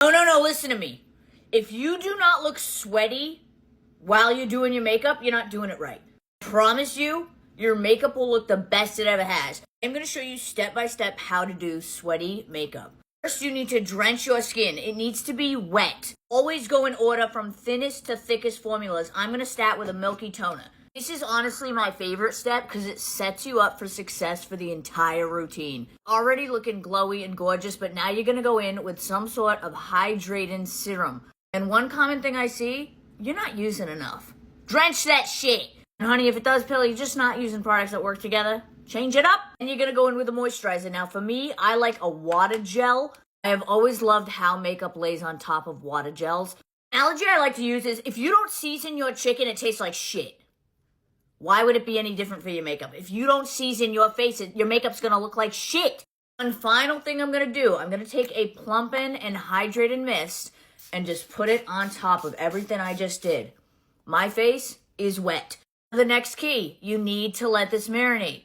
No, listen to me. If you do not look sweaty while you're doing your makeup, you're not doing it right. Promise you, your makeup will look the best it ever has. I'm going to show you step by step how to do sweaty makeup. First, you need to drench your skin. It needs to be wet. Always go in order from thinnest to thickest formulas. I'm going to start with a milky toner. This is honestly my favorite step because it sets you up for success for the entire routine. Already looking glowy and gorgeous, but now you're going to go in with some sort of hydrating serum. And one common thing I see, you're not using enough. Drench that shit. And honey, if it does pill, you're just not using products that work together. Change it up. And you're going to go in with a moisturizer. Now for me, I like a water gel. I have always loved how makeup lays on top of water gels. Analogy I like to use is if you don't season your chicken, it tastes like shit. Why would it be any different for your makeup? If you don't season your face, your makeup's going to look like shit. One final thing I'm going to do, I'm going to take a Plumpin' and Hydrating Mist and just put it on top of everything I just did. My face is wet. The next key, you need to let this marinate.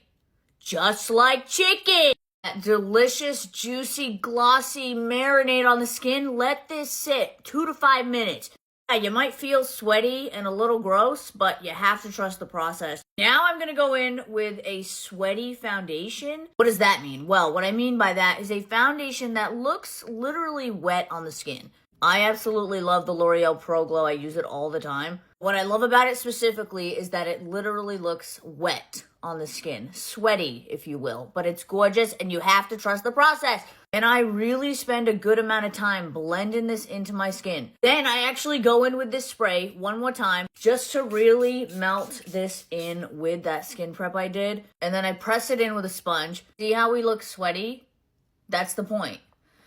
Just like chicken. That delicious, juicy, glossy marinade on the skin, let this sit 2 to 5 minutes. Yeah, you might feel sweaty and a little gross, but you have to trust the process. Now I'm going to go in with a sweaty foundation. What does that mean? Well, what I mean by that is a foundation that looks literally wet on the skin. I absolutely love the L'Oreal Pro Glow. I use it all the time. What I love about it specifically is that it literally looks wet on the skin. Sweaty, if you will. But it's gorgeous and you have to trust the process. And I really spend a good amount of time blending this into my skin. Then I actually go in with this spray one more time just to really melt this in with that skin prep I did. And then I press it in with a sponge. See how we look sweaty? That's the point.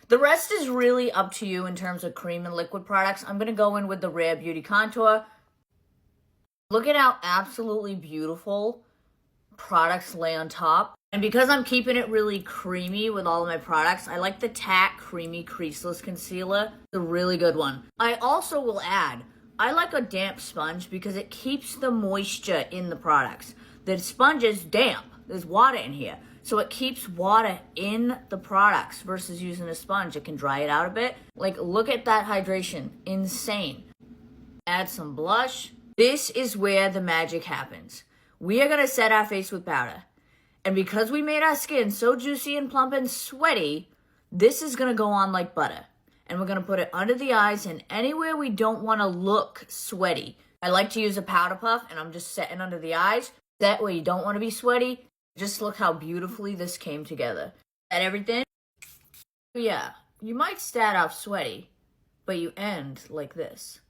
The rest is really up to you in terms of cream and liquid products. I'm going to go in with the Rare Beauty Contour. Look at how absolutely beautiful products lay on top. And because I'm keeping it really creamy with all of my products, I like the TAC Creamy Creaseless Concealer. It's a really good one. I also will add, I like a damp sponge because it keeps the moisture in the products. The sponge is damp. There's water in here. So it keeps water in the products versus using a sponge. It can dry it out a bit. Like, look at that hydration. Insane. Add some blush. This is where the magic happens. We are going to set our face with powder. And because we made our skin so juicy and plump and sweaty, this is going to go on like butter. And we're going to put it under the eyes and anywhere we don't want to look sweaty. I like to use a powder puff and I'm just setting under the eyes. That way you don't want to be sweaty. Just look how beautifully this came together. That everything? Yeah, you might start off sweaty, but you end like this.